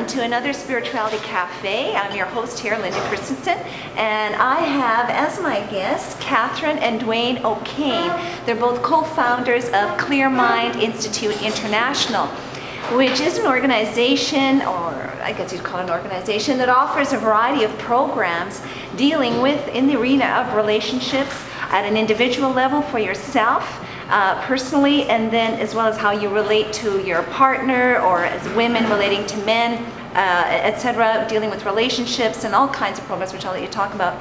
to another Spirituality Cafe. I'm your host here, Linda Christensen, and I have as my guests Catherine and Duane O'Kane. They're both co-founders of Clear Mind Institute International, which is an organization, or I guess you'd call it an organization, that offers a variety of programs dealing with in the arena of relationships at an individual level for yourself, personally, and then as well as how you relate to your partner, or as women relating to men, etc., dealing with relationships and all kinds of programs, which I'll let you talk about.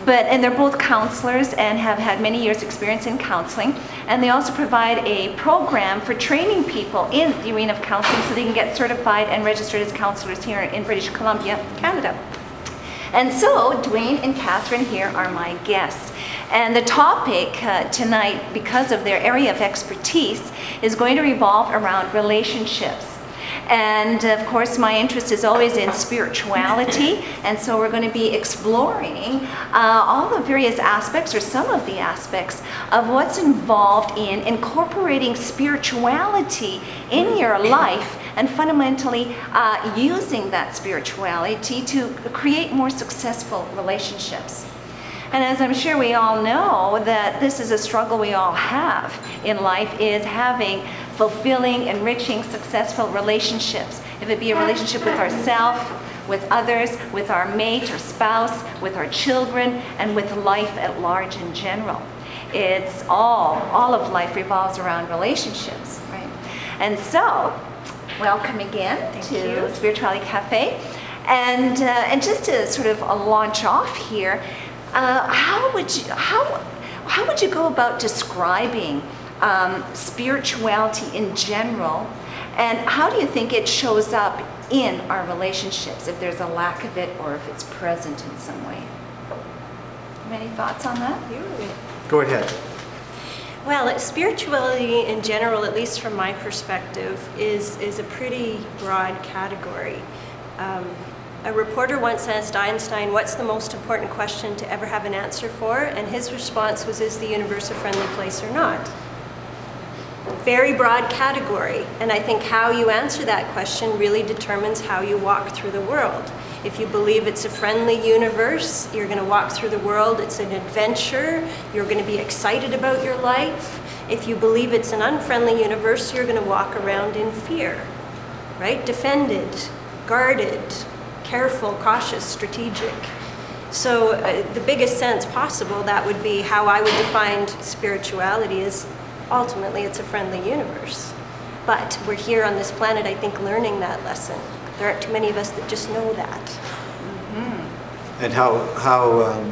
And they're both counselors and have had many years experience in counseling, and they also provide a program for training people in the arena of counseling so they can get certified and registered as counselors here in British Columbia, Canada. And so Duane and Catherine here are my guests. And the topic tonight, because of their area of expertise, is going to revolve around relationships. And of course, my interest is always in spirituality, and so we're going to be exploring all the various aspects, or some of the aspects, of what's involved in incorporating spirituality in your life, and fundamentally using that spirituality to create more successful relationships. And as I'm sure we all know, that this is a struggle we all have in life, is having fulfilling, enriching, successful relationships. If it be a relationship with ourselves, with others, with our mate or spouse, with our children, and with life at large in general. It's all of life revolves around relationships, right? And so, welcome again to Spirituality Cafe. And just to sort of launch off here, how would you go about describing spirituality in general, and how do you think it shows up in our relationships, if there's a lack of it or if it's present in some way? Any thoughts on that? Go ahead. Well, spirituality in general, at least from my perspective, is a pretty broad category. A reporter once asked Einstein, what's the most important question to ever have an answer for? And his response was, is the universe a friendly place or not? Very broad category, and I think how you answer that question really determines how you walk through the world. If you believe it's a friendly universe, you're going to walk through the world, it's an adventure, you're going to be excited about your life. If you believe it's an unfriendly universe, you're going to walk around in fear, right? Defended, guarded, careful, cautious, strategic. So the biggest sense possible, that would be how I would define spirituality, is ultimately it's a friendly universe. But we're here on this planet, I think, learning that lesson. There aren't too many of us that just know that. Mm-hmm. And how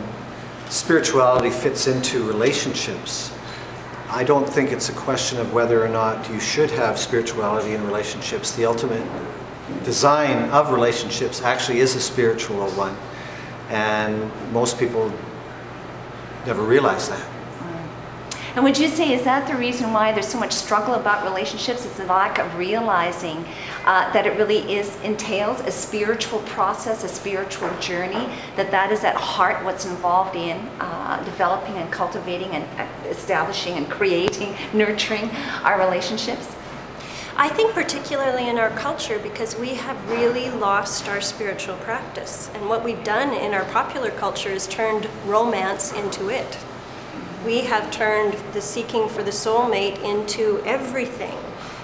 spirituality fits into relationships. I don't think it's a question of whether or not you should have spirituality in relationships. The ultimate design of relationships actually is a spiritual one, and most people never realize that. And would you say, is that the reason why there's so much struggle about relationships? It's the lack of realizing that it really entails a spiritual process, a spiritual journey, that is at heart what's involved in developing and cultivating and establishing and creating, nurturing our relationships? I think particularly in our culture, because we have really lost our spiritual practice. And what we've done in our popular culture is turned romance into it. We have turned the seeking for the soulmate into everything.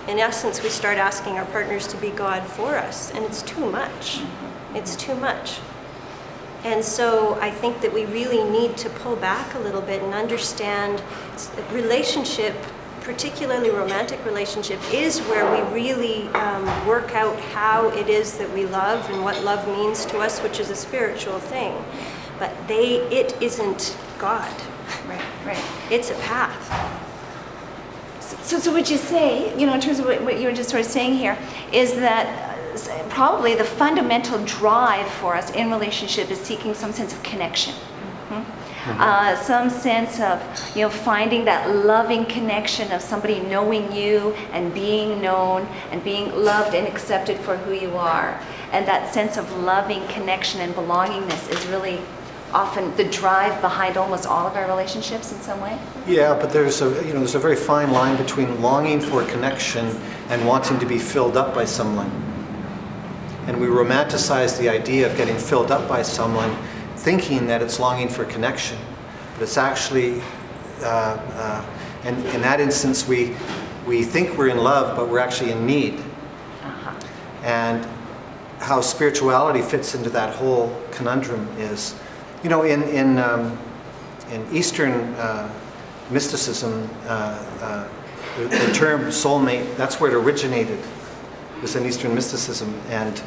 In essence, we start asking our partners to be God for us, and it's too much. It's too much. And so I think that we really need to pull back a little bit and understand relationship, particularly romantic relationship, is where we really work out how it is that we love and what love means to us, which is a spiritual thing. But it isn't God. Right. It's a path. So would you say, in terms of what you were just sort of saying here, is that probably the fundamental drive for us in relationship is seeking some sense of connection. Some sense of, finding that loving connection of somebody knowing you and being known and being loved and accepted for who you are. And that sense of loving connection and belongingness is really often the drive behind almost all of our relationships in some way? Yeah, but there's a very fine line between longing for connection and wanting to be filled up by someone. And we romanticize the idea of getting filled up by someone, thinking that it's longing for connection. But it's actually, and in that instance, we think we're in love, but we're actually in need. And how spirituality fits into that whole conundrum is, you know, in Eastern mysticism, the term soulmate, that's where it originated. It was in Eastern mysticism, and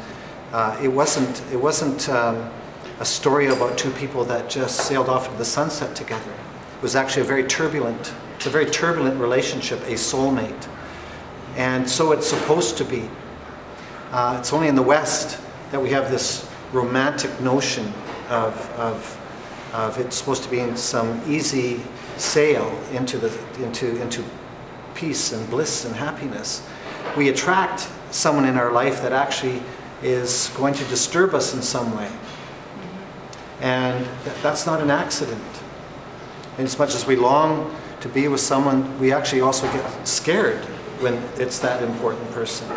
it wasn't a story about two people that just sailed off into the sunset together. It was actually it's a very turbulent relationship, a soulmate. And so it's supposed to be. It's only in the West that we have this romantic notion of it's supposed to be in some easy sail into peace and bliss and happiness. We attract someone in our life that actually is going to disturb us in some way. And that's not an accident. And as much as we long to be with someone, we actually also get scared when it's that important person.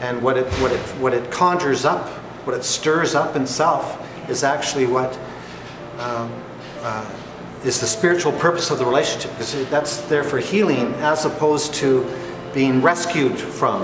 And what it conjures up, what it stirs up in self, is actually what is the spiritual purpose of the relationship, because that's there for healing as opposed to being rescued from.